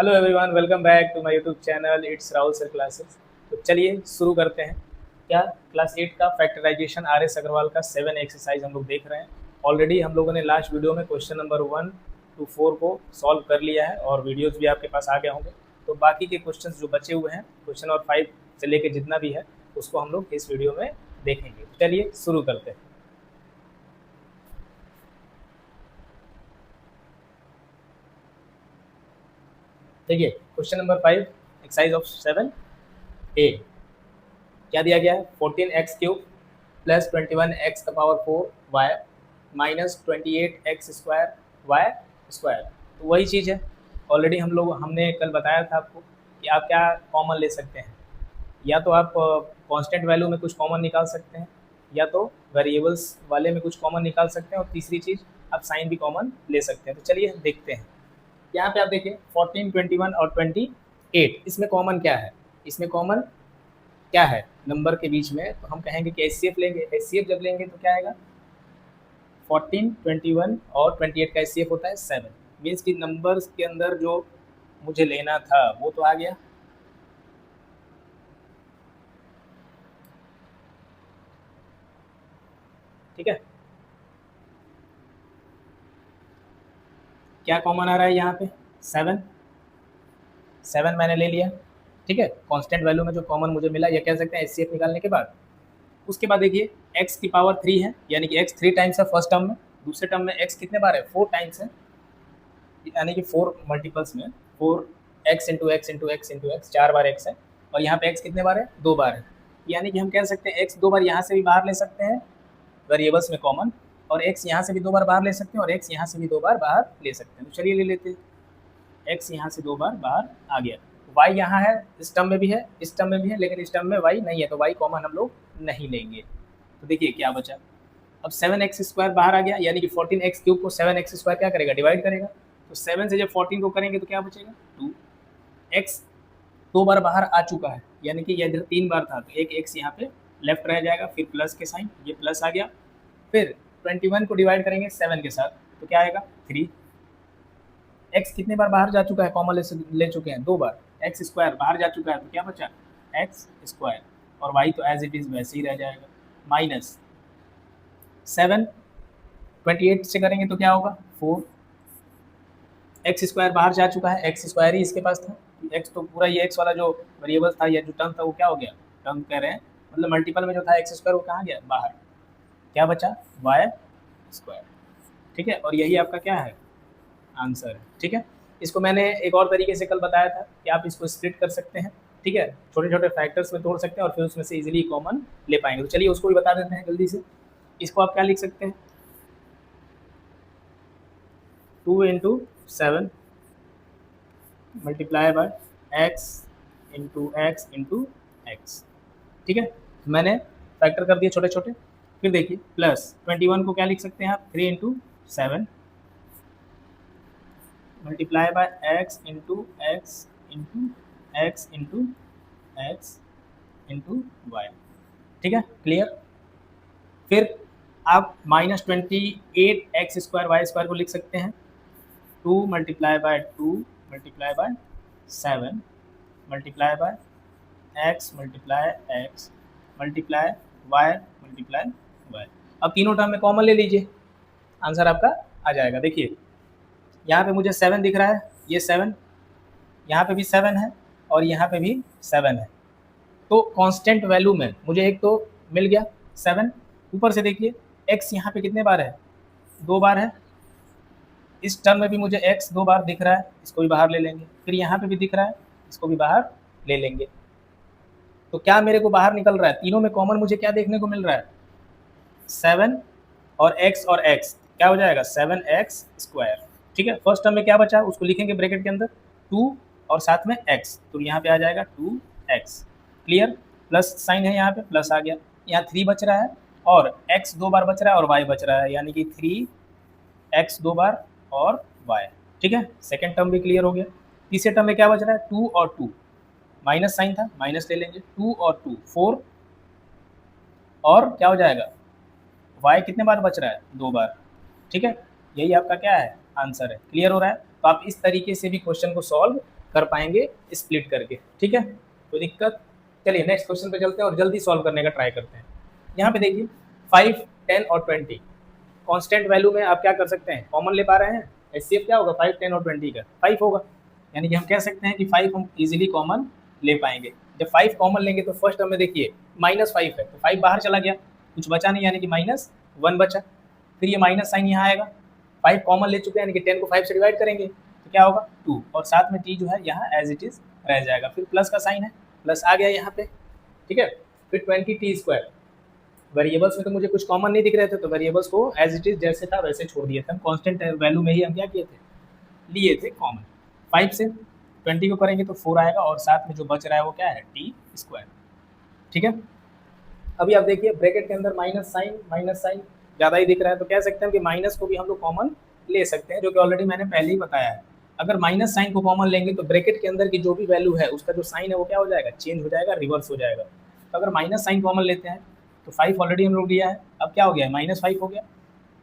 Hello everyone, welcome back to my YouTube channel it's Rahul sir classes. तो चलिए शुरू करते हैं। क्या क्लास 8 का फैक्टराइजेशन आर एस अग्रवाल का 7 एक्सरसाइज हम लोग देख रहे हैं। ऑलरेडी हम लोगों ने लास्ट वीडियो में क्वेश्चन नंबर 1 to 4 को सॉल्व कर लिया है और वीडियोज़ भी आपके पास आ गए होंगे। तो बाकी के क्वेश्चन जो बचे हुए हैं, क्वेश्चन नंबर 5 से लेके जितना भी है उसको हम लोग इस वीडियो में देखेंगे। चलिए शुरू करते हैं। देखिए question number 5 exercise of 7A क्या दिया गया है। 14x³ plus 21x⁴y minus 28x² y²। तो वही चीज़ है, ऑलरेडी हमने कल बताया था आपको कि आप क्या कॉमन ले सकते हैं। या तो आप कांस्टेंट वैल्यू में कुछ कॉमन निकाल सकते हैं, या तो वेरिएबल्स वाले में कुछ कॉमन निकाल सकते हैं, और तीसरी चीज़ आप साइन भी कॉमन ले सकते हैं। तो चलिए देखते हैं। यहाँ पे आप देखिए 14, 21 और 28, इसमें कॉमन क्या है। इसमें कॉमन क्या है नंबर के बीच में, तो हम कहेंगे कि एचसीएफ लेंगे। एचसीएफ जब लेंगे तो क्या आएगा, 14, 21 और 28 का एचसीएफ होता है 7। मीन्स कि नंबर्स के अंदर जो मुझे लेना था वो तो आ गया। ठीक है, क्या कॉमन आ रहा है यहाँ पे, 7 मैंने ले लिया। ठीक है, कांस्टेंट वैल्यू में जो कॉमन मुझे मिला, या कह सकते हैं एचसीएफ निकालने के बाद। उसके बाद देखिए x⁴ है, यानी कि x 3 टाइम्स है फर्स्ट टर्म में। दूसरे टर्म में x कितने बार है, 4 टाइम्स है, यानी कि 4 मल्टीपल्स में 4x into x into x into x, 4 बार x है। और यहाँ पे x कितने बार है, 2 बार है। यानी कि हम कह सकते हैं x 2 बार यहाँ से भी बाहर ले सकते हैं वेरिएबल्स में कॉमन, और x यहाँ से भी 2 बार बाहर ले सकते हैं, और x यहाँ से भी 2 बार बाहर ले सकते हैं। तो चलिए ले लेते हैं। x यहाँ से 2 बार बाहर आ गया। y यहाँ है, इस टर्म में भी है, इस टर्म में भी है, लेकिन इस टर्म में y नहीं है, तो y कॉमन हम लोग नहीं लेंगे। तो देखिए क्या बचा, अब 7x² बाहर आ गया, यानी कि 14x³ को 7x² क्या करेगा, डिवाइड करेगा। तो 7 से जब 14 को करेंगे तो क्या बचेगा, 2। x 2 बार बाहर आ चुका है, यानी कि यह 3 बार था, तो एक x यहाँ पे लेफ्ट रह जाएगा, फिर प्लस के साइन, ये प्लस आ गया। फिर 21 को डिवाइड करेंगे 7 के साथ, तो क्या आएगा, 3। x कितने बार बाहर जा चुका है, कॉमन ले चुके हैं 2 बार। x² बाहर जा चुका है, तो क्या बचा, x², और y तो एज इट इज़ वैसे ही रह जाएगा। माइनस 7 28 से करेंगे तो क्या होगा, 4। x² बाहर जा चुका है, x² ही इसके पास था। x तो पूरा ये x वाला जो वेरिएबल था या जो टर्म था वो क्या हो गया, टर्म कह रहे हैं मतलब मल्टीपल में जो था x² वो कहाँ गया, बाहर। क्या बचा, y²। ठीक है, और यही आपका क्या है, आंसर है। ठीक है, इसको मैंने एक और तरीके से कल बताया था कि आप इसको स्प्लिट कर सकते हैं। ठीक है, छोटे छोटे फैक्टर्स में तोड़ सकते हैं और फिर उसमें से इजीली कॉमन ले पाएंगे। तो चलिए उसको भी बता देते हैं जल्दी से। इसको आप क्या लिख सकते हैं, 2 into 7 multiply by x into x into x. ठीक है, तो मैंने फैक्टर कर दिए छोटे छोटे। फिर देखिए प्लस 21 को क्या लिख सकते हैं आप, 3 into 7 multiply by x into x into x into x into y. ठीक है, क्लियर। फिर आप माइनस 28x² y² को लिख सकते हैं, 2 multiply by 2 multiply by 7 multiply by x multiply x multiply y multiply y। अब तीनों टर्म में कॉमन ले लीजिए, आंसर आपका आ जाएगा। देखिए यहाँ पे मुझे 7 दिख रहा है, ये 7, यहाँ पे भी 7 है, और यहाँ पे भी 7 है। तो कांस्टेंट वैल्यू में मुझे एक तो मिल गया 7। ऊपर से देखिए x यहाँ पे कितने बार है, 2 बार है। इस टर्म में भी मुझे x 2 बार दिख रहा है, इसको भी बाहर ले लेंगे। फिर यहाँ पे भी दिख रहा है, इसको भी बाहर ले लेंगे। तो क्या मेरे को बाहर निकल रहा है, तीनों में कॉमन मुझे क्या देखने को मिल रहा है, 7 और x क्या हो जाएगा, 7x²। ठीक है, फर्स्ट टर्म में क्या बचा उसको लिखेंगे ब्रैकेट के अंदर 2 और साथ में x, तो यहाँ पे आ जाएगा 2x। क्लियर, प्लस साइन है यहाँ पे, प्लस आ गया। यहाँ 3 बच रहा है और x 2 बार बच रहा है और y बच रहा है, यानी कि 3x 2 बार और y। ठीक है, सेकेंड टर्म भी क्लियर हो गया। तीसरे टर्म में क्या बच रहा है, 2 और 2, माइनस साइन था, माइनस ले लेंगे, 2 और 2 4, और क्या हो जाएगा, y कितने बार बच रहा है, 2 बार। ठीक है, यही आपका क्या है, आंसर है। क्लियर हो रहा है। तो आप इस तरीके से भी क्वेश्चन को सॉल्व कर पाएंगे स्प्लिट करके। ठीक है, कोई दिक्कत? चलिए नेक्स्ट क्वेश्चन पे चलते हैं और जल्दी सॉल्व करने का ट्राई करते हैं। यहाँ पे देखिए 5, 10 और 20 कांस्टेंट वैल्यू में आप क्या कर सकते हैं, कॉमन ले पा रहे हैं। एचसीएफ क्या होगा 5, 10 और 20 का 5 होगा, यानी कि हम कह सकते हैं कि 5 हम इजीली कॉमन ले पाएंगे। जब 5 कॉमन लेंगे तो फर्स्ट टर्म में देखिए -5 है, तो 5 बाहर चला गया, कुछ बचा नहीं, यानी कि -1 बचा। फिर ये माइनस साइन यहाँ आएगा, 5 कॉमन ले चुके हैं, यानी कि 10 को 5 से डिवाइड करेंगे तो क्या होगा 2, और साथ में टी जो है यहाँ एज इट इज रह जाएगा। फिर प्लस का साइन है, प्लस आ गया यहाँ पे। ठीक है, फिर 20t²। वेरिएबल्स में तो मुझे कुछ कॉमन नहीं दिख रहे थे, तो वेरिएबल्स को एज इट इज जैसे था वैसे छोड़ दिए थे हम, कांस्टेंट वैल्यू में ही हम क्या किए थे, लिए थे कॉमन। 5 से 20 को करेंगे तो 4 आएगा, और साथ में जो बच रहा है वो क्या है t²। ठीक है, अभी आप देखिए ब्रैकेट के अंदर माइनस साइन ज़्यादा ही दिख रहा है, तो कह सकते हैं कि माइनस को भी हम लोग कॉमन ले सकते हैं, जो कि ऑलरेडी मैंने पहले ही बताया है। अगर माइनस साइन को कॉमन लेंगे तो ब्रैकेट के अंदर की जो भी वैल्यू है उसका जो साइन है वो क्या हो जाएगा, चेंज हो जाएगा, रिवर्स हो जाएगा। तो अगर माइनस साइन कॉमन लेते हैं तो 5 ऑलरेडी हम लोग लिया है, अब क्या हो गया -5 हो गया।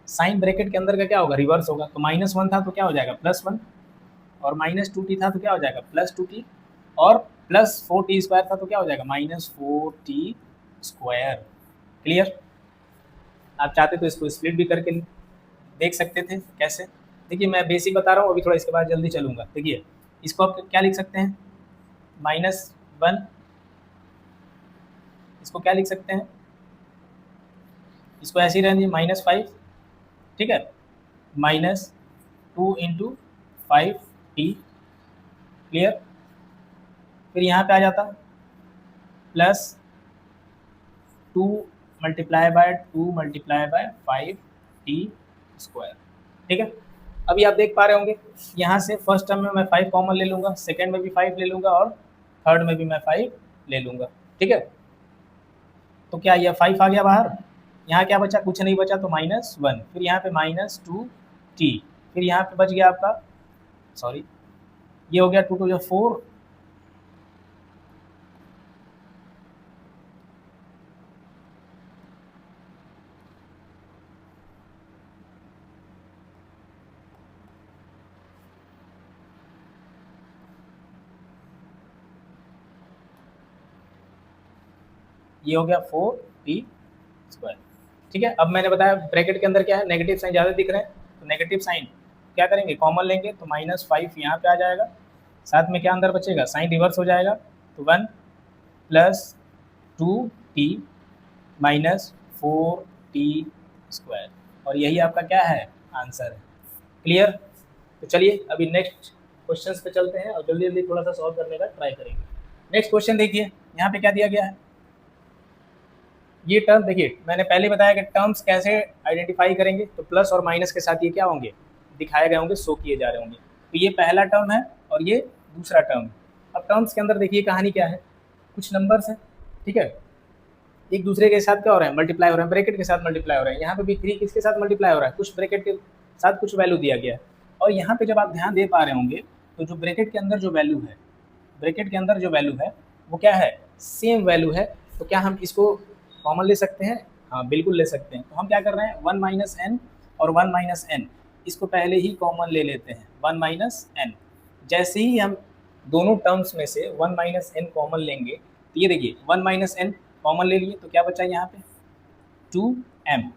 साइन ब्रैकेट के अंदर का क्या होगा, रिवर्स होगा, तो -1 था तो क्या हो जाएगा +1, और -2t था तो क्या हो जाएगा +2t, और +4t² था तो क्या हो जाएगा -4t²। क्लियर? आप चाहते तो इसको स्प्लिट भी करके देख सकते थे। कैसे? देखिए मैं बेसिक बता रहा हूँ, अभी थोड़ा इसके बाद जल्दी चलूँगा। देखिए इसको आप क्या लिख सकते हैं, -1, इसको क्या लिख सकते हैं, इसको ऐसे ही रहने दीजिए -5। ठीक है, -2 × 5t। क्लियर? फिर यहाँ पे आ जाता +2 × 2 × 5t²। ठीक है, अभी आप देख पा रहे होंगे यहाँ से फर्स्ट टर्म में मैं 5 कॉमन ले लूँगा, सेकंड में भी 5 ले लूँगा, और थर्ड में भी मैं 5 ले लूँगा। ठीक है, तो क्या यह 5 आ गया बाहर, यहाँ क्या बचा, कुछ नहीं बचा, तो -1। फिर यहाँ पे -2t, फिर यहाँ पे बच गया आपका, सॉरी ये हो गया 2 × 4, ये हो गया 4t²। ठीक है, अब मैंने बताया ब्रैकेट के अंदर क्या है, नेगेटिव साइन ज़्यादा दिख रहे हैं, तो नेगेटिव साइन क्या करेंगे, कॉमन लेंगे, तो -5 यहाँ पे आ जाएगा, साथ में क्या अंदर बचेगा, साइन रिवर्स हो जाएगा, तो 1 + 2t -4t², और यही आपका क्या है, आंसर है। क्लियर? तो चलिए अभी नेक्स्ट क्वेश्चंस पे चलते हैं और जल्दी जल्दी थोड़ा सा सॉल्व करने का ट्राई करेंगे। नेक्स्ट क्वेश्चन देखिए, यहाँ पे क्या दिया गया है, ये टर्म देखिए, मैंने पहले बताया कि टर्म्स कैसे आइडेंटिफाई करेंगे, तो प्लस और माइनस के साथ ये क्या होंगे, दिखाए गए होंगे, शो किए जा रहे होंगे। तो ये पहला टर्म है और ये दूसरा टर्म है। अब टर्म्स के अंदर देखिए कहानी क्या है, कुछ नंबर्स हैं, ठीक है, एक दूसरे के साथ क्या हो रहा है, मल्टीप्लाई हो रहा है, ब्रैकेट के साथ मल्टीप्लाई हो रहा है। यहाँ पे भी 3 किसके साथ मल्टीप्लाई हो रहा है, कुछ ब्रैकेट के साथ कुछ वैल्यू दिया गया है। और यहाँ पे जब आप ध्यान दे पा रहे होंगे तो जो ब्रैकेट के अंदर जो वैल्यू है, ब्रैकेट के अंदर जो वैल्यू है वो क्या है, सेम वैल्यू है। तो क्या हम इसको कॉमन ले सकते हैं? हाँ बिल्कुल ले सकते हैं। तो हम क्या कर रहे हैं, 1 - n और 1 - n इसको पहले ही कॉमन ले लेते हैं, 1 - n। जैसे ही हम दोनों टर्म्स में से 1 - n कॉमन लेंगे, तो ये देखिए 1 - n कॉमन ले लिए तो क्या बचा यहाँ पे 2m,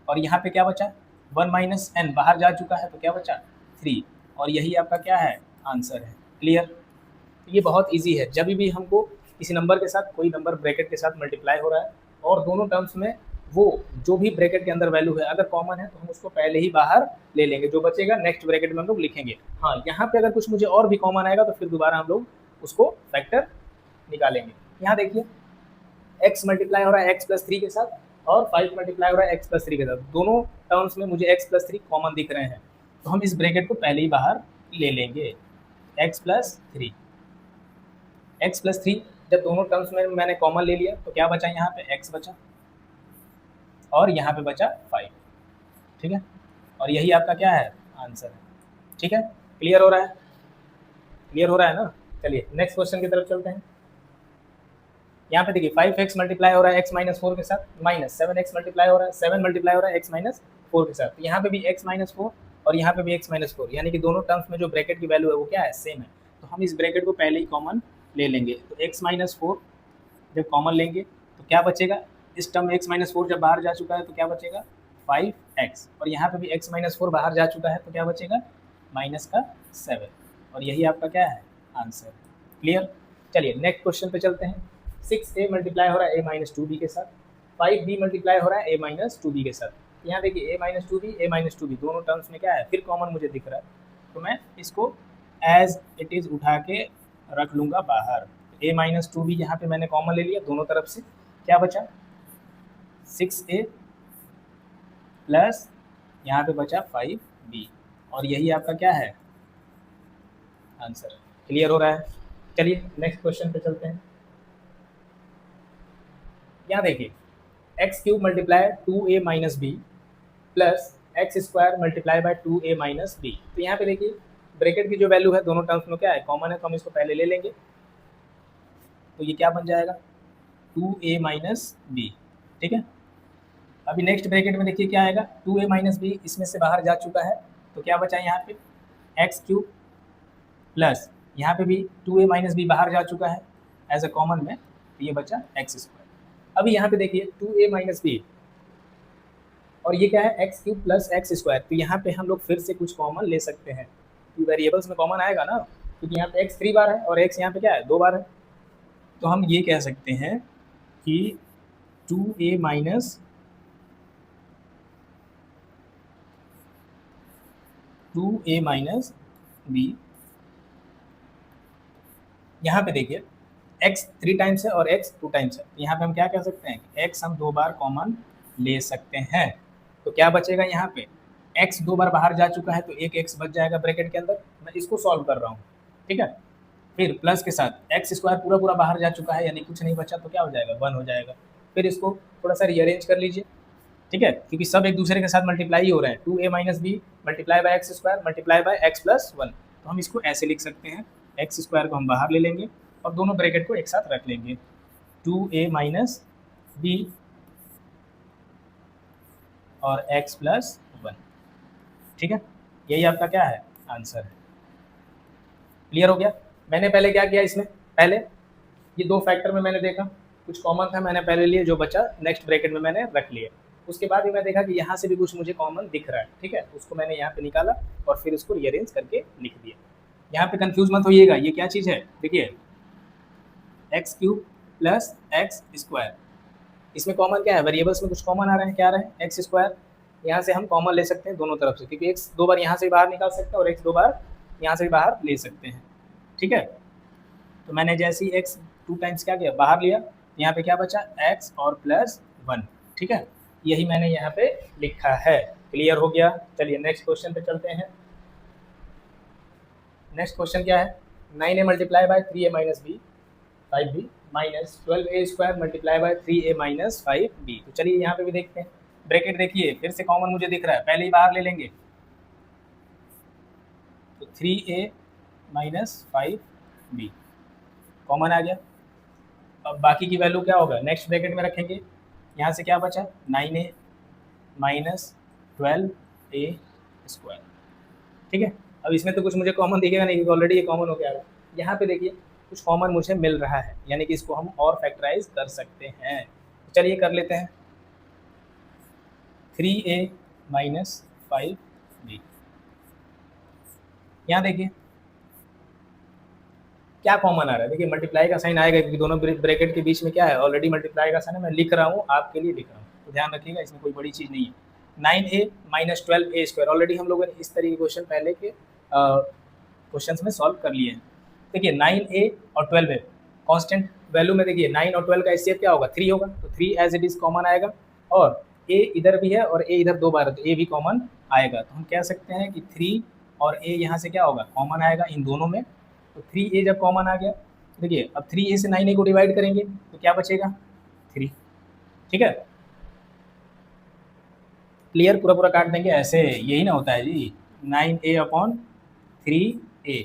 और यहाँ पे क्या बचा 1 - n बाहर जा चुका है तो क्या बचा 3, और यही आपका क्या है, आंसर है। क्लियर? ये बहुत इजी है, जब भी हमको किसी नंबर के साथ कोई नंबर ब्रैकेट के साथ मल्टीप्लाई हो रहा है और दोनों टर्म्स में वो जो भी ब्रैकेट के अंदर वैल्यू है अगर कॉमन है तो हम उसको पहले ही बाहर ले लेंगे, जो बचेगा नेक्स्ट ब्रैकेट में हम लोग लिखेंगे। हाँ, यहाँ पे अगर कुछ मुझे और भी कॉमन आएगा तो फिर दोबारा हम लोग उसको फैक्टर निकालेंगे। यहाँ देखिए x मल्टीप्लाई हो रहा है x + 3 के साथ और 5 मल्टीप्लाई हो रहा है x + 3 के साथ, दोनों टर्म्स में मुझे x + 3 कॉमन दिख रहे हैं, तो हम इस ब्रैकेट को पहले ही बाहर ले लेंगे। x + 3, x + 3 जब दोनों टर्म्स में मैंने कॉमन ले लिया तो क्या बचा, यहाँ पे x बचा और यहाँ पे बचा 5। ठीक है, और यही आपका क्या है, आंसर है। ठीक है, क्लियर हो रहा है? क्लियर हो रहा है ना? चलिए नेक्स्ट क्वेश्चन की तरफ चलते हैं। यहाँ पे देखिए 5x मल्टीप्लाई हो रहा है x - 4 के साथ, -7x मल्टीप्लाई हो रहा है 7 मल्टीप्लाई हो रहा है x - 4 के साथ। तो यहाँ पे भी x - 4 और यहाँ पे भी x - 4, यानी कि दोनों टर्म्स में जो ब्रैकेट की वैल्यू है वो क्या है, सेम है। तो हम इस ब्रैकेट को पहले ही कॉमन ले लेंगे। तो x माइनस 4 जब कॉमन लेंगे तो क्या बचेगा, इस टर्म x माइनस 4 जब बाहर जा चुका है तो क्या बचेगा 5x, और यहाँ पे भी x माइनस 4 बाहर जा चुका है तो क्या बचेगा माइनस का 7, और यही आपका क्या है आंसर। क्लियर। चलिए नेक्स्ट क्वेश्चन पे चलते हैं। 6a मल्टीप्लाई हो रहा है a माइनस 2b के साथ, 5b मल्टीप्लाई हो रहा है a माइनस 2b के साथ। यहाँ देखिए a minus 2b a minus 2b दोनों टर्म्स में क्या है फिर कॉमन मुझे दिख रहा है, तो मैं इसको एज इट इज़ उठा के रख लूँगा बाहर। a माइनस 2b यहाँ पे मैंने कॉमन ले लिया दोनों तरफ से, क्या बचा 6a प्लस यहाँ पे बचा 5b, और यही आपका क्या है आंसर। क्लियर हो रहा है। चलिए नेक्स्ट क्वेश्चन पे चलते हैं। यहाँ देखिए x cube multiply 2a minus b plus x square multiply by 2a minus b. तो यहाँ पे देखिए ब्रैकेट की जो वैल्यू है दोनों टर्म्स में क्या है कॉमन है, तो हम इसको पहले ले लेंगे। तो ये क्या बन जाएगा 2a माइनस बी। ठीक है, अभी नेक्स्ट ब्रैकेट में देखिए क्या आएगा 2a माइनस बी, इसमें से बाहर जा चुका है तो क्या बचा यहाँ पे एक्स क्यूब प्लस यहाँ पे भी 2a माइनस बी बाहर जा चुका है एज अ कॉमन में, तो ये बचा एक्स स्क्वायर। अभी यहाँ पे देखिए 2a माइनस बी और ये क्या है x cube plus x square, तो यहाँ पे हम लोग फिर से कुछ कॉमन ले सकते हैं। तो वेरिएबल्स में कॉमन आएगा ना, क्योंकि यहाँ पे x 3 बार है और x यहाँ पे क्या है 2 बार है, तो हम ये कह सकते हैं कि 2a minus 2a minus B, यहाँ पे देखिए x 3 टाइम्स है और x 2 टाइम्स है, यहाँ पे हम क्या कह सकते हैं x हम 2 बार कॉमन ले सकते हैं। तो क्या बचेगा यहाँ पे x 2 बार बाहर जा चुका है तो एक x बच जाएगा ब्रैकेट के अंदर, मैं इसको सॉल्व कर रहा हूँ। ठीक है, फिर प्लस के साथ एक्स स्क्वायर पूरा पूरा बाहर जा चुका है यानी कुछ नहीं बचा, तो क्या हो जाएगा 1 हो जाएगा। फिर इसको थोड़ा सा रीअरेंज कर लीजिए। ठीक है, क्योंकि सब एक दूसरे के साथ मल्टीप्लाई ही हो रहे हैं, 2a minus b multiply by x square multiply by x plus 1, तो हम इसको ऐसे लिख सकते हैं एक्स स्क्वायर को हम बाहर ले लेंगे और दोनों ब्रैकेट को एक साथ रख लेंगे 2a माइनस बी और एक्स प्लस 1। ठीक है, यही आपका क्या है आंसर है। क्लियर हो गया। मैंने पहले क्या किया इसमें, पहले ये 2 फैक्टर में मैंने देखा कुछ कॉमन था, मैंने पहले लिए, जो बचा नेक्स्ट ब्रैकेट में मैंने रख लिया। उसके बाद भी मैं देखा कि यहाँ से भी कुछ मुझे कॉमन दिख रहा है। ठीक है, उसको मैंने यहाँ पे निकाला और फिर उसको रीअरेंज करके लिख दिया। यहाँ पे कंफ्यूज मत होइएगा, ये क्या चीज़ है देखिए x cube plus x square, इसमें कॉमन क्या है वेरिएबल्स में कुछ कॉमन आ रहे हैं, क्या आ रहे हैं एक्स स्क्वायर, यहाँ से हम कॉमन ले सकते हैं दोनों तरफ से, क्योंकि एक्स 2 बार यहाँ से बाहर निकाल सकते हैं और एक्स 2 बार यहाँ से बाहर ले सकते हैं। ठीक है, तो मैंने जैसे ही एक्स 2 टाइम्स क्या किया बाहर लिया, यहाँ पे क्या बचा एक्स और प्लस 1। ठीक है, यही मैंने यहाँ पे लिखा है। क्लियर हो गया। चलिए नेक्स्ट क्वेश्चन पे चलते हैं। नेक्स्ट क्वेश्चन क्या है 9a multiply by 3a minus b 5b minus 12a square multiply by 3a minus 5b। तो चलिए यहाँ पे भी देखते हैं। ब्रैकेट देखिए फिर से कॉमन मुझे दिख रहा है, पहले ही बाहर ले लेंगे, तो 3a माइनस 5b कॉमन आ गया। अब बाकी की वैल्यू क्या होगा नेक्स्ट ब्रैकेट में रखेंगे, यहाँ से क्या बचा 9a माइनस 12a स्क्वायर। ठीक है, अब इसमें तो कुछ मुझे कॉमन दिखेगा नहीं क्योंकि ऑलरेडी ये कॉमन हो गया है। यहाँ पे देखिए कुछ कॉमन मुझे मिल रहा है, यानी कि इसको हम और फैक्टराइज कर सकते हैं। तो चलिए कर लेते हैं 3a माइनस 5b। यहाँ देखिए क्या कॉमन आ रहा है, देखिए मल्टीप्लाई का साइन आएगा क्योंकि दोनों ब्रैकेट के बीच में क्या है ऑलरेडी मल्टीप्लाई का साइन है, मैं लिख रहा हूँ आपके लिए लिख रहा हूँ, तो ध्यान रखिएगा इसमें कोई बड़ी चीज़ नहीं है। 9a minus 12a square already हम लोगों ने इस तरीके क्वेश्चन पहले के क्वेश्चन में सॉल्व कर लिए हैं। देखिए 9a और 12a कांस्टेंट वैल्यू में, देखिए 9 और 12 का एचसीएफ क्या होगा 3 होगा, तो 3 एज इट इज कॉमन आएगा, और a इधर भी है और a इधर 2 बार है तो a भी कॉमन आएगा। तो हम कह सकते हैं कि 3 और a यहाँ से क्या होगा कॉमन आएगा इन दोनों में। तो 3a जब कॉमन आ गया, देखिए अब 3a से 9a को डिवाइड करेंगे तो क्या बचेगा 3। ठीक है, क्लियर, पूरा पूरा काट देंगे ऐसे, यही ना होता है जी 9a अपॉन 3a,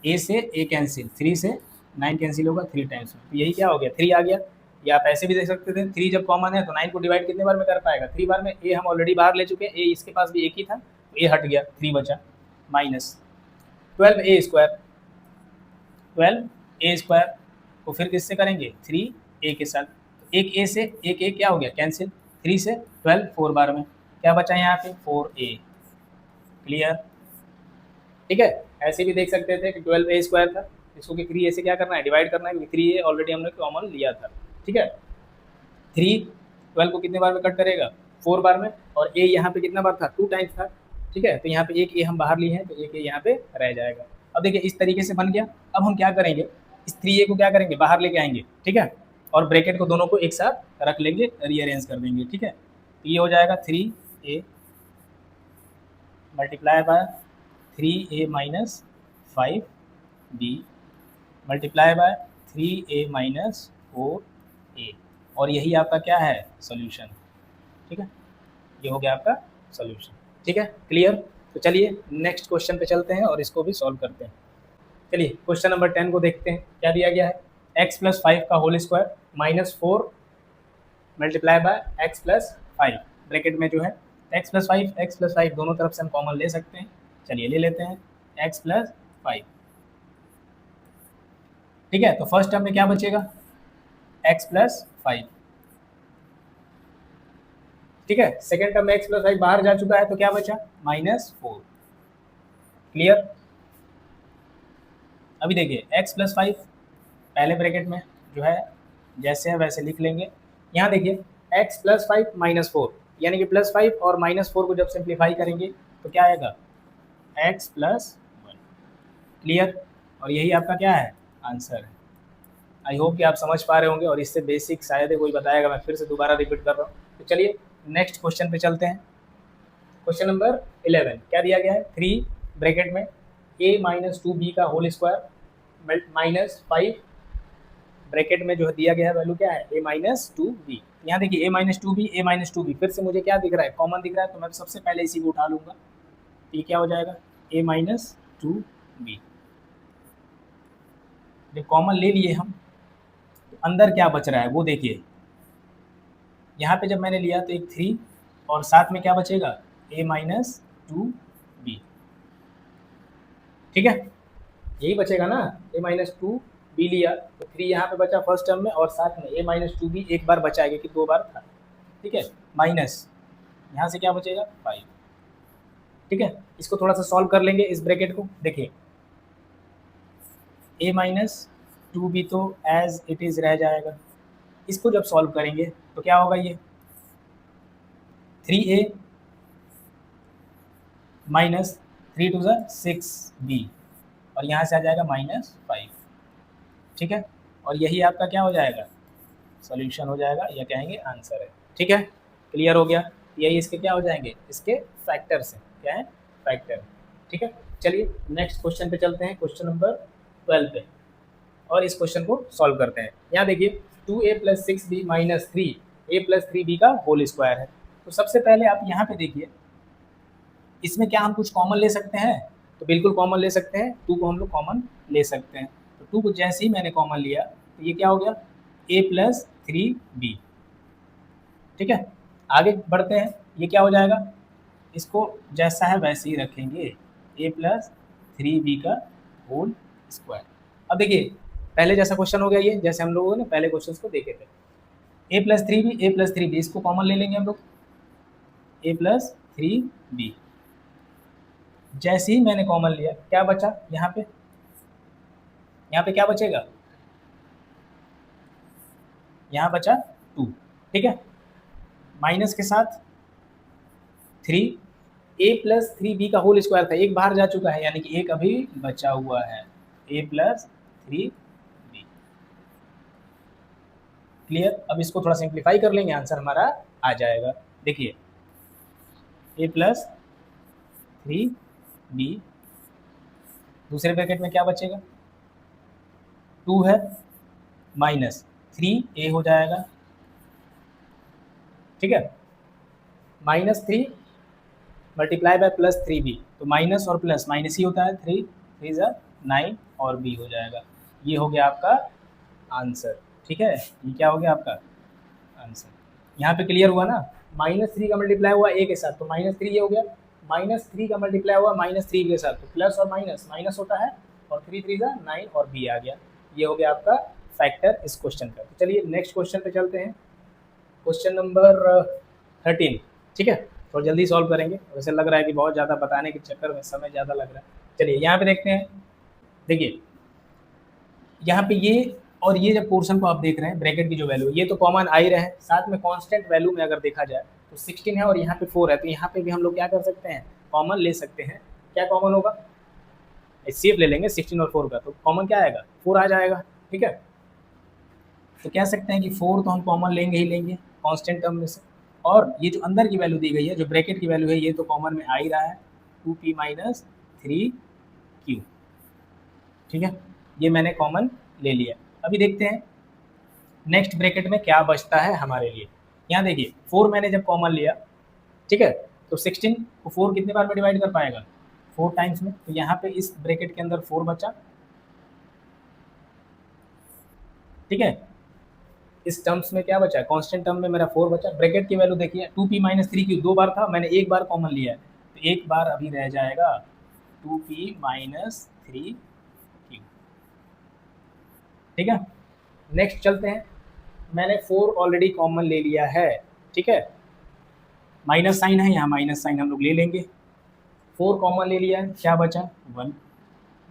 a से a कैंसिल, 3 से 9 कैंसिल होगा 3 टाइम्स में, तो यही क्या हो गया 3 आ गया। या आप ऐसे भी देख सकते थे 3 जब कॉमन है तो 9 को डिवाइड कितने बार में कर पाएगा 3 बार में, a हम ऑलरेडी बाहर ले चुके हैं, a इसके पास भी एक ही था तो a हट गया 3 बचा, माइनस 12a स्क्वायर 12a² को फिर किससे करेंगे 3a के साथ, एक a से एक a क्या हो गया कैंसिल, 3 से 12 4 बार में क्या बचा यहाँ पे 4a। क्लियर, ठीक है। ऐसे भी देख सकते थे कि 12a² था, इसको कि 3a से क्या करना है डिवाइड करना है, क्योंकि 3a ऑलरेडी हमने कॉमन लिया था। ठीक है, 3 12 को कितने बार में कट करेगा 4 बार में, और a यहाँ पे कितना बार था 2 टाइम्स था। ठीक है, तो यहाँ पे एक a हम बाहर लिए हैं तो एक a यहाँ पे रह जाएगा। अब देखिए इस तरीके से बन गया। अब हम क्या करेंगे, इस 3a को क्या करेंगे बाहर लेके आएंगे। ठीक है, और ब्रैकेट को दोनों को एक साथ रख लेंगे, रीअरेंज कर देंगे। ठीक है, तो ये हो जाएगा 3a multiply by 3a minus 5b multiply by 3a minus 4a, और यही आपका क्या है सॉल्यूशन। ठीक है, ये हो गया आपका सॉल्यूशन। ठीक है, क्लियर। तो चलिए नेक्स्ट क्वेश्चन पे चलते हैं और इसको भी सॉल्व करते हैं। चलिए क्वेश्चन नंबर 10 को देखते हैं, क्या दिया गया है, x प्लस 5 का whole square minus 4 multiply by x plus 5 bracket में जो है x प्लस 5 दोनों तरफ से हम कॉमन ले सकते हैं। चलिए ले लेते हैं x प्लस 5। ठीक है, तो फर्स्ट टर्म में क्या बचेगा x प्लस 5। ठीक है, सेकेंड टर्म में x प्लस 5 बाहर जा चुका है तो क्या बचा -4। क्लियर। अभी देखिए x प्लस 5 पहले ब्रैकेट में जो है जैसे है वैसे लिख लेंगे। यहाँ देखिए x प्लस 5 -4 यानी कि +5 और -4 को जब सिंप्लीफाई करेंगे तो क्या आएगा x प्लस 1। क्लियर, और यही आपका क्या है आंसर है। आई होप कि आप समझ पा रहे होंगे, और इससे बेसिक शायद ही कोई बताएगा, मैं फिर से दोबारा रिपीट कर रहा हूँ। तो चलिए नेक्स्ट क्वेश्चन पे चलते हैं। क्वेश्चन नंबर 11 क्या दिया गया है, 3 ब्रैकेट में a माइनस 2b का होल स्क्वायर माइनस 5 ब्रैकेट में जो दिया गया है वैल्यू क्या है a माइनस 2b। यहाँ देखिए a माइनस 2b फिर से मुझे क्या दिख रहा है कॉमन दिख रहा है, तो मैं सबसे पहले इसी को उठा लूँगा। ये क्या हो जाएगा a माइनस 2b। जब कॉमन ले लिए हम तो अंदर क्या बच रहा है वो देखिए, यहाँ पे जब मैंने लिया तो एक 3 और साथ में क्या बचेगा a माइनस 2b। ठीक है, यही बचेगा ना, a माइनस 2b लिया तो 3 यहाँ पे बचा फर्स्ट टर्म में, और साथ में a माइनस 2b एक बार बचा है कि 2 बार था। ठीक है, माइनस यहाँ से क्या बचेगा 5। ठीक है, इसको थोड़ा सा सॉल्व कर लेंगे इस ब्रैकेट को। देखिए a माइनस 2b तो एज इट इज़ रह जाएगा, इसको जब सॉल्व करेंगे तो क्या होगा, ये 3a माइनस 3 टू 6b, और यहाँ से आ जाएगा -5। ठीक है, और यही आपका क्या हो जाएगा सॉल्यूशन हो जाएगा, या कहेंगे आंसर है। ठीक है, क्लियर हो गया, यही इसके क्या हो जाएंगे इसके फैक्टर्स हैं, क्या है फैक्टर। ठीक है, चलिए नेक्स्ट क्वेश्चन पे चलते हैं, क्वेश्चन नंबर 12 पे, और इस क्वेश्चन को सॉल्व करते हैं। यहाँ देखिए 2a plus 6b minus 3a plus 3b का होल स्क्वायर है। तो सबसे पहले आप यहाँ पे देखिए इसमें क्या हम कुछ कॉमन ले सकते हैं, तो बिल्कुल कॉमन ले सकते हैं, 2 को हम लोग कॉमन ले सकते हैं। तो 2 को जैसे ही मैंने कॉमन लिया तो ये क्या हो गया a प्लस 3b। ठीक है, आगे बढ़ते हैं, ये क्या हो जाएगा, इसको जैसा है वैसे ही रखेंगे, a प्लस 3b का होल स्क्वायर। अब देखिए पहले जैसा क्वेश्चन हो गया ये, जैसे हम लोगों ने पहले क्वेश्चन को देखे थे, a प्लस 3b इसको कॉमन ले लेंगे हम लोग, a प्लस 3b। जैसे ही मैंने कॉमन लिया क्या बचा यहाँ पे क्या बचेगा, यहाँ बचा 2। ठीक है, माइनस के साथ 3, a प्लस 3b का होल स्क्वायर था, एक बाहर जा चुका है यानी कि एक अभी बचा हुआ है, a प्लस 3b। क्लियर, अब इसको थोड़ा सिंप्लीफाई कर लेंगे, आंसर हमारा आ जाएगा। देखिए a प्लस 3b, दूसरे ब्रैकेट में क्या बचेगा 2 है, माइनस 3a हो जाएगा। ठीक है, -3 मल्टीप्लाई बाय प्लस 3b, तो माइनस और प्लस माइनस ही होता है, 3 3 9 और b हो जाएगा। ये हो गया आपका आंसर। ठीक है, ये क्या हो गया आपका आंसर। यहाँ पे क्लियर हुआ ना, -3 का मल्टीप्लाई हुआ a के साथ तो -3 ये हो गया, -3 का मल्टीप्लाई हुआ -3 के साथ तो प्लस और माइनस माइनस होता है और 3 3 9 और बी आ गया। ये हो गया आपका फैक्टर इस क्वेश्चन का। तो चलिए नेक्स्ट क्वेश्चन पे चलते हैं, क्वेश्चन नंबर 13। ठीक है, थोड़ा जल्दी सॉल्व करेंगे, वैसे लग रहा है कि बहुत ज़्यादा बताने के चक्कर में समय ज़्यादा लग रहा है। चलिए यहाँ पे देखते हैं, देखिए यहाँ पे ये और ये जब पोर्शन को आप देख रहे हैं, ब्रैकेट की जो वैल्यू है ये तो कॉमन आ ही रहे हैं, साथ में कांस्टेंट वैल्यू में अगर देखा जाए तो 16 है और यहाँ पे 4 है, तो यहाँ पे भी हम लोग क्या कर सकते हैं, कॉमन ले सकते हैं। क्या कॉमन होगा, एचसीएफ ले लेंगे 16 और 4 का, तो कॉमन क्या आएगा, 4 आ जाएगा। ठीक है, तो कह सकते हैं कि 4 तो हम कॉमन लेंगे ही लेंगे कांस्टेंट टर्म में से, और ये जो अंदर की वैल्यू दी गई है, जो ब्रैकेट की वैल्यू है, ये तो कॉमन में आ ही रहा है, 2p माइनस 3q। ठीक है, ये मैंने कॉमन ले लिया। अभी देखते हैं नेक्स्ट ब्रैकेट में क्या बचता है हमारे लिए। यहाँ देखिए 4 मैंने जब कॉमन लिया, ठीक है, तो 16 को 4 कितने बार में डिवाइड कर पाएगा, 4 टाइम्स में, तो यहाँ पे इस ब्रैकेट के अंदर 4 बचा। ठीक है, इस टर्म्स में क्या बचा, कांस्टेंट टर्म में मेरा 4 बचा। ब्रैकेट की वैल्यू देखिए 2p माइनस 3q 2 बार था, मैंने एक बार कॉमन लिया है, तो एक बार अभी रह जाएगा 2p माइनस 3q। ठीक है, नेक्स्ट चलते हैं, मैंने 4 ऑलरेडी कॉमन ले लिया है। ठीक है, माइनस साइन है यहाँ, माइनस साइन हम लोग ले लेंगे। 4 कॉमन ले लिया है, क्या बचा 1।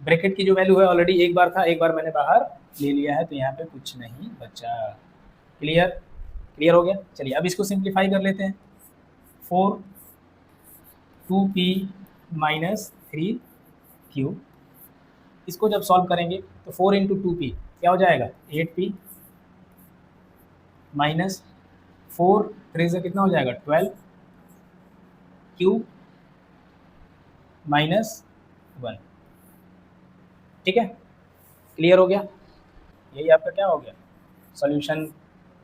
ब्रैकेट की जो वैल्यू है ऑलरेडी एक बार था, एक बार मैंने बाहर ले लिया है, तो यहाँ पे कुछ नहीं बचा। क्लियर, क्लियर हो गया। चलिए अब इसको सिंप्लीफाई कर लेते हैं। 4 2p माइनस 3q, इसको जब सॉल्व करेंगे तो 4 इंटू 2p क्या हो जाएगा, 8p माइनस 4 3 से कितना हो जाएगा 12q माइनस 1। ठीक है, क्लियर हो गया। यही आपका क्या हो गया सॉल्यूशन,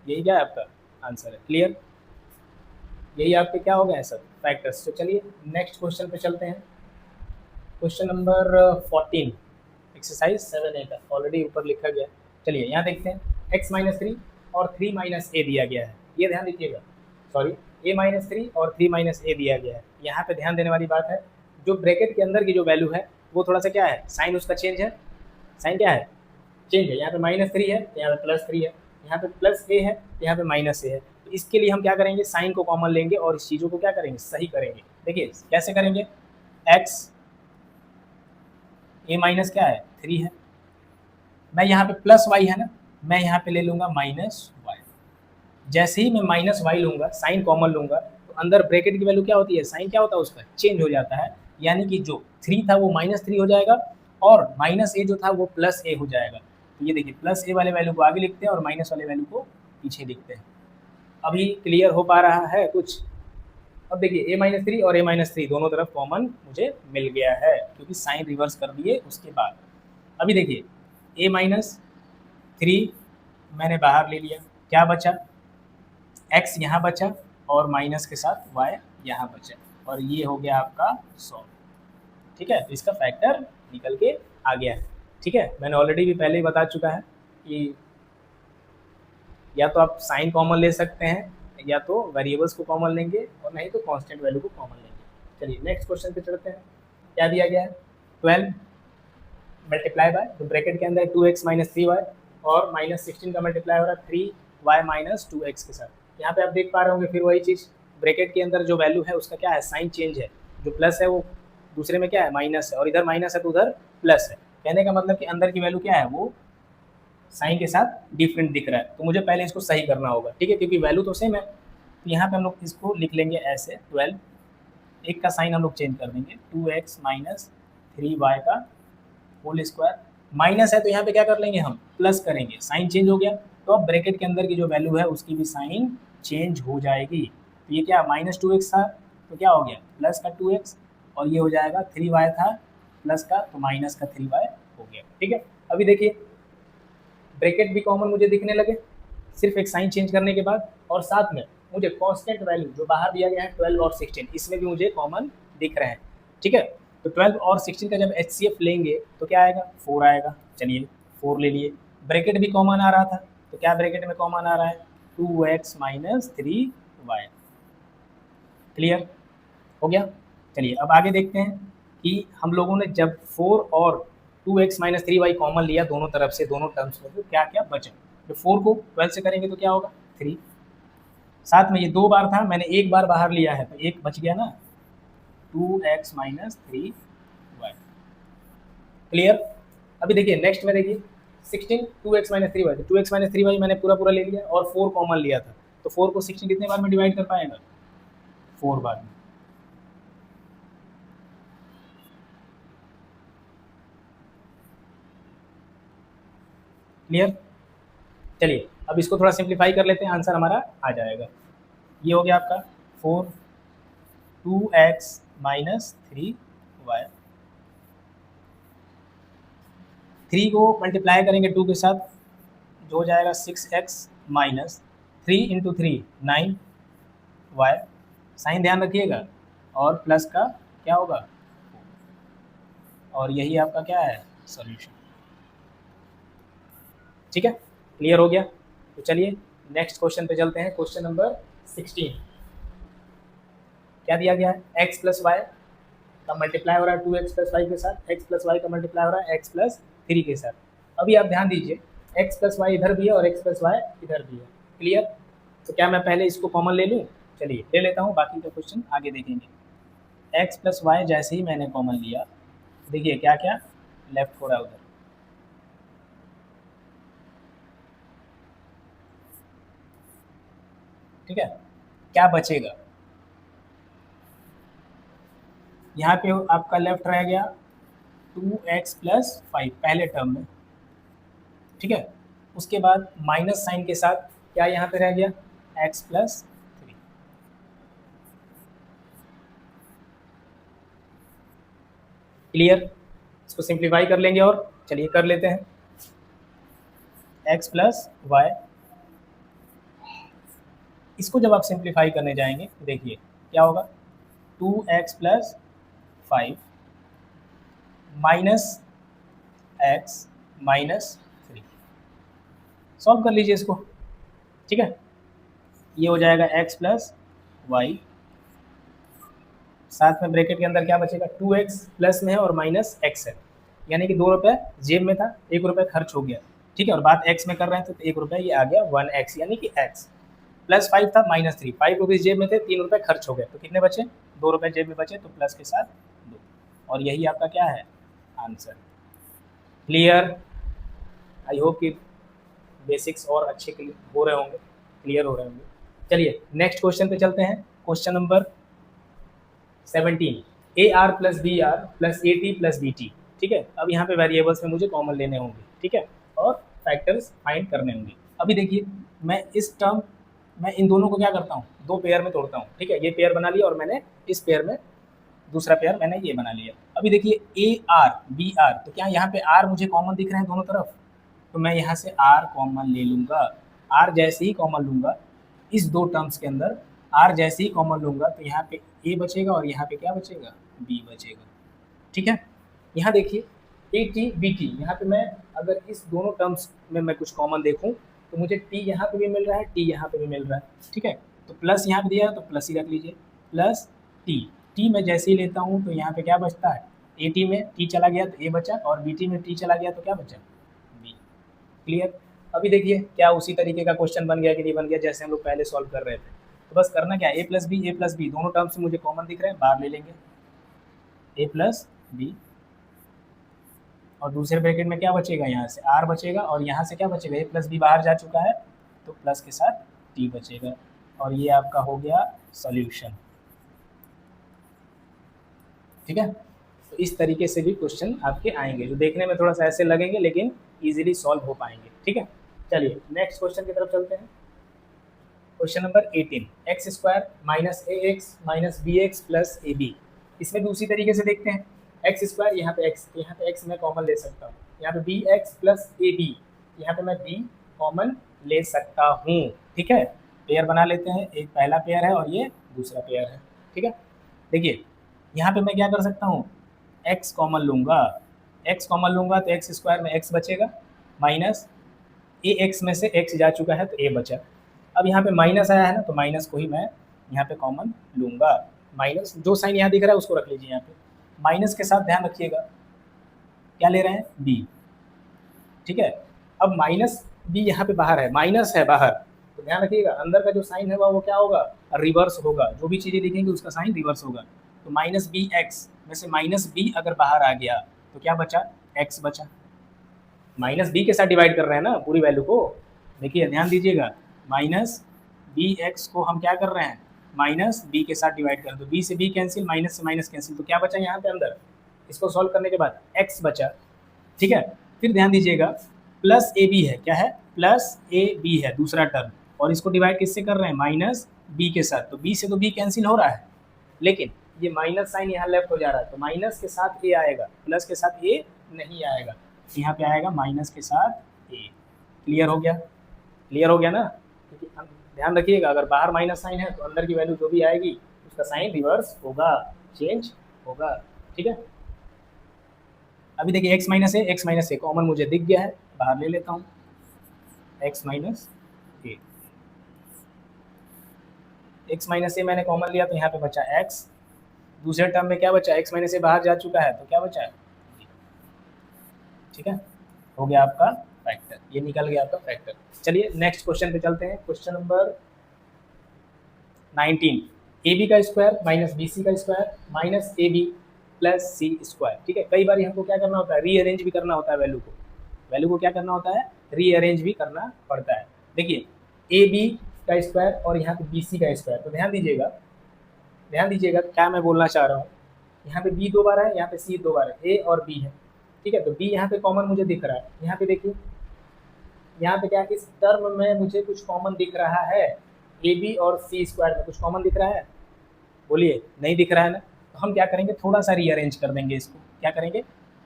यही क्या है आपका आंसर है। क्लियर, यही आपके क्या हो गए हैं सर फैक्टर्स। तो चलिए नेक्स्ट क्वेश्चन पे चलते हैं, क्वेश्चन नंबर 14 एक्सरसाइज 7A का, ऑलरेडी ऊपर लिखा गया है। चलिए यहाँ देखते हैं, x माइनस 3 और 3 माइनस ए दिया गया है, ये ध्यान दीजिएगा, सॉरी a माइनस 3 और 3 माइनस ए दिया गया है। यहाँ पे ध्यान देने वाली बात है, जो ब्रैकेट के अंदर की जो वैल्यू है वो थोड़ा सा क्या है, साइन उसका चेंज है, साइन क्या है, चेंज है। यहाँ पे माइनस 3 है तो यहाँ पे प्लस 3 है, यहाँ पे प्लस ए है तो यहाँ पे माइनस ए है। तो इसके लिए हम क्या करेंगे, साइन को कॉमन लेंगे और इस चीज़ों को क्या करेंगे, सही करेंगे। देखिए कैसे करेंगे, एक्स ए माइनस क्या है 3 है, मैं यहाँ पे प्लस वाई है ना, मैं यहाँ पे ले लूँगा माइनस वाई। जैसे ही मैं माइनस वाई लूँगा, साइन कॉमन लूँगा, तो अंदर ब्रैकेट की वैल्यू क्या होती है, साइन क्या होता है उसका चेंज हो जाता है, यानी कि जो 3 था वो माइनस 3 हो जाएगा और माइनस ए जो था वो प्लस ए हो जाएगा। तो ये देखिए प्लस ए वाले वैल्यू को आगे लिखते हैं और माइनस वाले वैल्यू को पीछे लिखते हैं। अभी क्लियर हो पा रहा है कुछ। अब देखिए a माइनस 3 और a माइनस 3 दोनों तरफ कॉमन मुझे मिल गया है, क्योंकि साइन रिवर्स कर दिए उसके बाद। अभी देखिए a माइनस 3 मैंने बाहर ले लिया, क्या बचा, x यहाँ बचा और माइनस के साथ y यहाँ बचा, और ये हो गया आपका 100। ठीक है, तो इसका फैक्टर निकल के आ गया है। ठीक है, मैंने ऑलरेडी भी पहले ही बता चुका है कि या तो आप साइन कॉमन ले सकते हैं, या तो वेरिएबल्स को कॉमन लेंगे, और नहीं तो कांस्टेंट वैल्यू को कॉमन लेंगे। चलिए नेक्स्ट क्वेश्चन पे चलते हैं, क्या दिया गया है, 12 मल्टीप्लाई बाय, तो ब्रैकेट के अंदर 2x माइनस 3y और माइनस 16 का मल्टीप्लाई हो रहा है 3y माइनस 2x के साथ। यहाँ पे आप देख पा रहे होंगे फिर वही चीज़, ब्रैकेट के अंदर जो वैल्यू है उसका क्या है, साइन चेंज है, जो प्लस है वो दूसरे में क्या है माइनस है, और इधर माइनस है तो उधर प्लस है। कहने का मतलब कि अंदर की वैल्यू क्या है, वो साइन के साथ डिफरेंट दिख रहा है, तो मुझे पहले इसको सही करना होगा। ठीक है, क्योंकि वैल्यू तो सेम है, तो यहाँ पे हम लोग इसको लिख लेंगे ऐसे 12, एक का साइन हम लोग चेंज कर देंगे, 2x माइनस 3y का होल स्क्वायर, माइनस है तो यहाँ पे क्या कर लेंगे हम, प्लस करेंगे, साइन चेंज हो गया, तो अब ब्रैकेट के अंदर की जो वैल्यू है उसकी भी साइन चेंज हो जाएगी। तो ये क्या माइनस 2x था तो क्या हो गया प्लस का 2x, और ये हो जाएगा 3y था प्लस का, तो माइनस का 3y हो गया। ठीक है, अभी देखिए ब्रैकेट भी कॉमन मुझे दिखने लगे सिर्फ एक साइन चेंज करने के बाद, और साथ में मुझे कांस्टेंट वैल्यू जो बाहर दिया गया है 12 और 16 इसमें भी मुझे कॉमन दिख रहे हैं। ठीक है, तो 12 और 16 का जब HCF लेंगे तो क्या आएगा, 4 आएगा। चलिए 4 ले लिए, ब्रैकेट भी कॉमन आ रहा था, तो क्या ब्रैकेट में कॉमन आ रहा है, 2x माइनस 3y। क्लियर हो गया। चलिए अब आगे देखते हैं कि हम लोगों ने जब 4 और 2x-3y कॉमन लिया दोनों तरफ से, दोनों टर्म्स में, तो क्या क्या बचा? तो 4 को 12 से करेंगे तो क्या होगा? 3। साथ में ये 2 बार था, मैंने एक बार बाहर लिया है तो एक बच गया ना, 2x-3y। क्लियर? अभी देखिए नेक्स्ट में देखिए 16 2x-3y, तो 2x-3y मैंने पूरा पूरा ले लिया और 4 कॉमन लिया था, तो 4 को 16 कितने बार में डिवाइड कर पाएगा? 4 बार में। क्लियर? चलिए अब इसको थोड़ा सिंप्लीफाई कर लेते हैं, आंसर हमारा आ जाएगा। ये हो गया आपका 4 2x-3y, 3 को मल्टीप्लाई करेंगे 2 के साथ, जो हो जाएगा 6x-3 इंटू 3 9y, साइन ध्यान रखिएगा, और प्लस का क्या होगा, और यही आपका क्या है, सॉल्यूशन। ठीक है, क्लियर हो गया? तो चलिए नेक्स्ट क्वेश्चन पे चलते हैं। क्वेश्चन नंबर 16 क्या दिया गया है? x प्लस वाई का मल्टीप्लाई हो रहा है 2x प्लस वाई के साथ, x प्लस वाई का मल्टीप्लाई हो रहा है x प्लस 3 के साथ। अभी आप ध्यान दीजिए, x प्लस वाई इधर भी है और x प्लस वाई इधर भी है। क्लियर? तो क्या मैं पहले इसको कॉमन ले लूँ? चलिए ले लेता हूँ, बाकी का क्वेश्चन आगे देखेंगे। x प्लस वाई जैसे ही मैंने कॉमन लिया, देखिए क्या क्या लेफ्ट हो रहा है उधर। ठीक है, क्या बचेगा? यहाँ पे आपका लेफ्ट रह गया 2x प्लस 5 पहले टर्म में। ठीक है, उसके बाद माइनस साइन के साथ क्या यहाँ पे रह गया? x plus 3। क्लियर? इसको सिंप्लीफाई कर लेंगे और चलिए कर लेते हैं। x प्लस वाई, इसको जब आप सिंप्लीफाई करने जाएंगे तो देखिए क्या होगा, 2x plus 5 minus x minus 3। Solve कर लीजिए इसको। ठीक है, ये हो जाएगा x प्लस वाई, साथ में ब्रैकेट के अंदर क्या बचेगा, 2x प्लस में है और माइनस x है, यानी कि 2 रुपये जेब में था, 1 रुपये खर्च हो गया। ठीक है, और बात x में कर रहे हैं तो 1 रुपये ये आ गया 1x, यानी कि x प्लस 5 था माइनस 3, 5 रुपीज़ जेब में थे, 3 रुपये खर्च हो गए, तो कितने बचे? 2 रुपये जेब में बचे, तो प्लस के साथ 2, और यही आपका क्या है, आंसर। क्लियर? आई होप कि बेसिक्स और अच्छे हो रहे होंगे, क्लियर हो रहे होंगे। चलिए नेक्स्ट क्वेश्चन पे चलते हैं। Question number 17, a r plus b r plus a t plus b t. ठीक है, अब यहाँ पे वेरिएबल्स में मुझे कॉमन लेने होंगे। ठीक है, और फैक्टर्स फाइंड करने होंगे। अभी देखिए मैं इस टर्म, मैं इन दोनों को क्या करता हूँ, 2 पेयर में तोड़ता हूँ। ठीक है, ये पेयर बना लिया और मैंने इस पेयर में दूसरा पेयर मैंने ये बना लिया। अभी देखिए ए आर बी आर, तो क्या यहाँ पे आर मुझे कॉमन दिख रहे हैं दोनों तरफ, तो मैं यहाँ से आर कॉमन ले लूँगा। आर जैसे ही कॉमन लूँगा इस 2 टर्म्स के अंदर, आर जैसे ही कॉमन लूँगा तो यहाँ पे ए बचेगा और यहाँ पे क्या बचेगा, बी बचेगा। ठीक है, यहाँ देखिए ए टी बी टी, यहाँ पे मैं अगर इस दोनों टर्म्स में मैं कुछ कॉमन देखूँ तो मुझे टी यहाँ पे भी मिल रहा है, टी यहाँ पे भी मिल रहा है। ठीक है, तो प्लस यहाँ पे दिया है तो प्लस ही रख लीजिए, प्लस टी। टी में जैसे ही लेता हूँ तो यहाँ पे क्या बचता है, ए टी में टी चला गया तो ए बचा, और बी टी में टी चला गया तो क्या बचा, बी। क्लियर? अभी देखिए क्या उसी तरीके का क्वेश्चन बन गया कि नहीं बन गया, जैसे हम लोग पहले सॉल्व कर रहे थे। तो बस करना क्या, ए प्लस बी दोनों टर्म्स मुझे कॉमन दिख रहे हैं, बाहर ले लेंगे ए प्लस बी, और दूसरे ब्रैकेट में क्या बचेगा, यहाँ से आर बचेगा, और यहाँ से क्या बचेगा, ए प्लस बी बाहर जा चुका है तो प्लस के साथ टी बचेगा, और ये आपका हो गया सॉल्यूशन। ठीक है, तो इस तरीके से भी क्वेश्चन आपके आएंगे, जो देखने में थोड़ा सा ऐसे लगेंगे लेकिन इजीली सॉल्व हो पाएंगे। ठीक है, चलिए नेक्स्ट क्वेश्चन की तरफ चलते हैं। Question number 18, x square minus a x minus b x plus a b. इसमें भी उसी तरीके से देखते हैं, एक्स स्क्वायर यहाँ पे एक्स मैं कॉमन ले सकता हूँ, यहाँ पे b x plus a b, यहाँ पे मैं बी कॉमन ले सकता हूँ। ठीक है, पेयर बना लेते हैं, एक पहला पेयर है और ये दूसरा पेयर है। ठीक है, देखिए यहाँ पे मैं क्या कर सकता हूँ, एक्स कॉमन लूँगा, एक्स कॉमन लूँगा तो एक्स स्क्वायर में एक्स बचेगा, माइनस ए एक्स में से एक्स जा चुका है तो ए बचा। अब यहाँ पे माइनस आया है ना, तो माइनस को ही मैं यहाँ पे कॉमन लूँगा। माइनस जो साइन यहाँ दिख रहा है उसको रख लीजिए यहाँ पे, माइनस के साथ ध्यान रखिएगा क्या ले रहे हैं, बी, ठीक है। अब माइनस बी यहाँ पे बाहर है, माइनस है बाहर, तो ध्यान रखिएगा अंदर का जो साइन है वो क्या होगा, रिवर्स होगा, जो भी चीज़ें लिखेंगे उसका साइन रिवर्स होगा। तो माइनस बी एक्स में से माइनस बी अगर बाहर आ गया तो क्या बचा, एक्स बचा। माइनस बी के साथ डिवाइड कर रहे हैं ना पूरी वैल्यू को, देखिए ध्यान दीजिएगा, माइनस बी एक्स को हम क्या कर रहे हैं, माइनस बी के साथ डिवाइड कर दो, बी से बी कैंसिल, माइनस से माइनस कैंसिल, तो क्या बचा यहाँ पे अंदर, इसको सॉल्व करने के बाद एक्स बचा, ठीक है। फिर ध्यान दीजिएगा प्लस ए बी है, क्या है, प्लस ए बी है दूसरा टर्म, और इसको डिवाइड किससे कर रहे हैं, माइनस बी के साथ, तो बी से तो बी कैंसिल हो रहा है, लेकिन ये माइनस साइन यहाँ लेफ्ट हो जा रहा है, तो माइनस के साथ ए आएगा, प्लस के साथ ए नहीं आएगा, यहाँ पे आएगा माइनस के साथ ए। क्लियर हो गया, क्लियर हो गया ना, क्योंकि ध्यान रखिएगा अगर बाहर माइनस साइन है तो अंदर की वैल्यू जो भी आएगी उसका साइन रिवर्स होगा, चेंज होगा, ठीक है। अभी देखिए एक्स माइनस ए कॉमन मुझे दिख गया है, बाहर ले लेता हूँ, एक्स माइनस ए मैंने कॉमन लिया तो यहाँ पे बचा एक्स, दूसरे टर्म में क्या बचा, एक्स माइनस ए बाहर जा चुका है तो क्या बचा है, ठीक है, हो गया आपका फैक्टर, ये निकल गया आपका फैक्टर। चलिए नेक्स्ट क्वेश्चन पे चलते हैं, क्वेश्चन नंबर 19, ए बी का स्क्वायर माइनस बी सी का square minus a b plus c square, ठीक है। कई बार हमको क्या करना होता है, रीअरेंज भी करना होता है वैल्यू को क्या करना होता है, रीअरेंज भी करना पड़ता है। देखिए ए बी का स्क्वायर और यहाँ पे बी सी का स्क्वायर, तो ध्यान दीजिएगा क्या मैं बोलना चाह रहा हूँ, यहाँ पे बी दो बार है, यहाँ पे सी दो बार है, ए और बी है, ठीक है, तो बी यहाँ पे कॉमन मुझे दिख रहा है, यहाँ पे देखिए यहाँ पे क्या, इस टर्म में मुझे कुछ कॉमन दिख रहा है, ए बी और सी स्क्वायर में कुछ कॉमन दिख रहा है, बोलिए नहीं दिख रहा है ना, तो हम क्या करेंगे, थोड़ा सा रीअरेंज कर देंगे इसको, क्या करेंगे,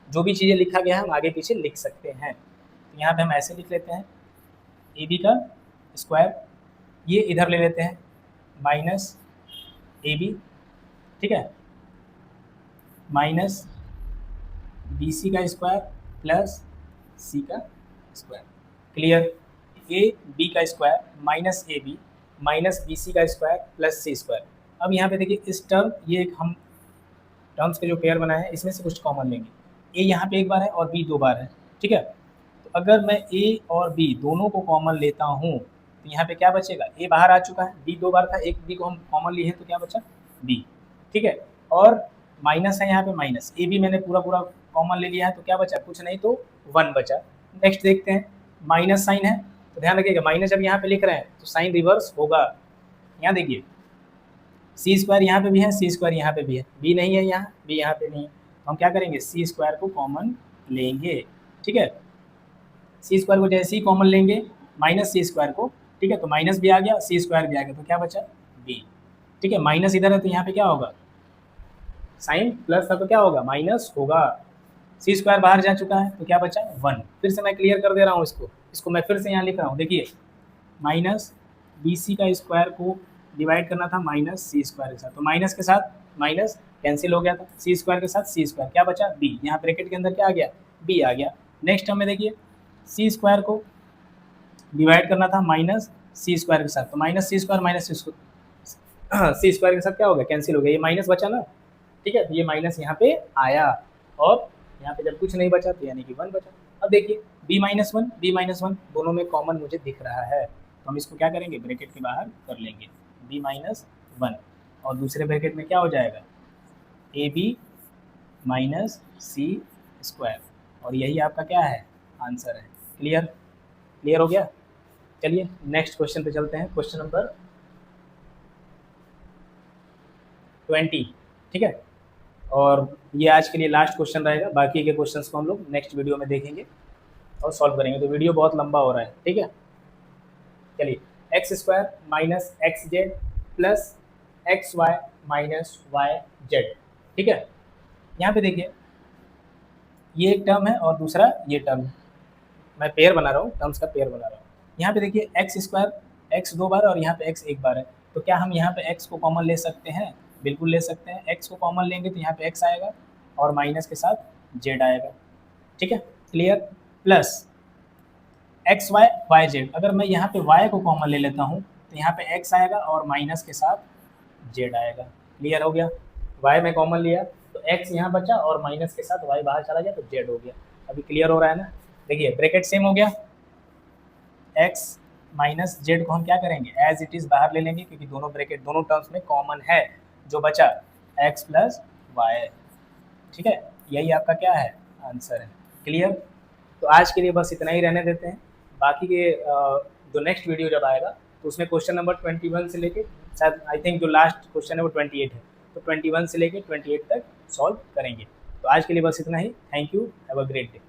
जो भी चीज़ें लिखा गया है हम आगे पीछे लिख सकते हैं, तो यहाँ पे हम ऐसे लिख लेते हैं, ए बी का स्क्वायर, ये इधर ले लेते हैं माइनस ए बी, ठीक है, माइनस बी सी का स्क्वायर प्लस सी का स्क्वायर। क्लियर, ए बी का square minus a b minus b c का स्क्वायर प्लस सी स्क्वायर। अब यहाँ पे देखिए इस टर्म, ये एक हम टर्म्स के जो पेयर बनाए हैं इसमें से कुछ कॉमन लेंगे, ए यहाँ पे एक बार है और बी दो बार है, ठीक है, तो अगर मैं ए और बी दोनों को कॉमन लेता हूँ तो यहाँ पे क्या बचेगा, ए बाहर आ चुका है, बी दो बार था, एक बी को हम कॉमन लिए हैं तो क्या बचा, बी, ठीक है, और माइनस है यहाँ पे माइनस, ए बी मैंने पूरा कॉमन ले लिया है तो क्या बचा, कुछ नहीं तो 1 बचा। नेक्स्ट देखते हैं, माइनस साइन है तो ध्यान रखिएगा माइनस जब यहाँ पे लिख रहे हैं तो साइन रिवर्स होगा, यहाँ देखिए सी स्क्वायर यहाँ पे भी है, सी स्क्वायर यहाँ पे भी है, बी नहीं है यहाँ, बी यहाँ पे नहीं है, तो हम क्या करेंगे, सी स्क्वायर को कॉमन लेंगे, ठीक है, सी स्क्वायर को जैसे ही कॉमन लेंगे माइनस सी स्क्वायर को, ठीक है, तो माइनस भी आ गया, सी स्क्वायर भी आ गया, तो क्या बचा, बी, ठीक है, माइनस इधर है तो यहाँ पे क्या होगा, साइन प्लस था तो क्या होगा, माइनस होगा, सी स्क्वायर बाहर जा चुका है तो क्या बचा, 1। फिर से मैं क्लियर कर दे रहा हूँ इसको मैं फिर से यहाँ लिख रहा हूँ, देखिए माइनस बी सी का स्क्वायर को डिवाइड करना था माइनस सी स्क्वायर के साथ, तो माइनस के साथ माइनस कैंसिल हो गया था, सी स्क्वायर के साथ सी स्क्वायर, क्या बचा, बी, यहाँ ब्रैकेट के अंदर क्या आ गया, बी आ गया। नेक्स्ट हमें देखिए सी स्क्वायर को डिवाइड करना था माइनस सी स्क्वायर के साथ, तो माइनस सी स्क्वायर के साथ क्या हो गया, कैंसिल हो गया, ये माइनस बचा ना, ठीक है, तो ये माइनस यहाँ पे आया, और यहाँ पे जब कुछ नहीं बचा तो यानी कि 1 बचा। अब देखिए b माइनस वन दोनों में कॉमन मुझे दिख रहा है, तो हम इसको क्या करेंगे, ब्रैकेट के बाहर कर लेंगे, b माइनस 1 और दूसरे ब्रैकेट में क्या हो जाएगा, a b minus c square, और यही आपका क्या है, आंसर है। क्लियर हो गया। चलिए नेक्स्ट क्वेश्चन पे चलते हैं, क्वेश्चन नंबर 20, ठीक है, और ये आज के लिए लास्ट क्वेश्चन रहेगा, बाकी के क्वेश्चंस को हम लोग नेक्स्ट वीडियो में देखेंगे और सॉल्व करेंगे, तो वीडियो बहुत लंबा हो रहा है, ठीक है। चलिए x square minus x z plus x y minus y z, ठीक है, यहाँ पे देखिए ये एक टर्म है और दूसरा ये टर्म है, मैं पेयर बना रहा हूँ, टर्म्स का पेयर बना रहा हूँ। यहाँ पे देखिए एक्स स्क्वायर एक्स दो बार और यहाँ पे एक्स एक बार है, तो क्या हम यहाँ पे एक्स को कॉमन ले सकते हैं, बिल्कुल ले सकते हैं, एक्स को कॉमन लेंगे तो यहाँ पे एक्स आएगा और माइनस के साथ जेड आएगा, ठीक है, clear, plus x y y z, अगर मैं यहाँ पे वाई को कॉमन ले लेता हूँ तो यहाँ पे एक्स आएगा और माइनस के साथ जेड आएगा। क्लियर हो गया, वाई में कॉमन लिया तो x यहाँ बचा और माइनस के साथ y बाहर चला गया तो z हो गया। अभी क्लियर हो रहा है ना? देखिए ब्रैकेट सेम हो गया, x माइनस जेड को हम क्या करेंगे एज इट इज़ बाहर ले लेंगे क्योंकि दोनों ब्रैकेट दोनों टर्म्स में कॉमन है, जो बचा x प्लस वाई। ठीक है, यही आपका क्या है आंसर है। क्लियर? तो आज के लिए बस इतना ही रहने देते हैं, बाकी के जो नेक्स्ट वीडियो जब आएगा तो उसमें क्वेश्चन नंबर 21 से लेके शायद आई थिंक जो लास्ट क्वेश्चन है वो 28 है, तो 21 से लेके 28 तक सॉल्व करेंगे। तो आज के लिए बस इतना ही। Thank you, have a great day.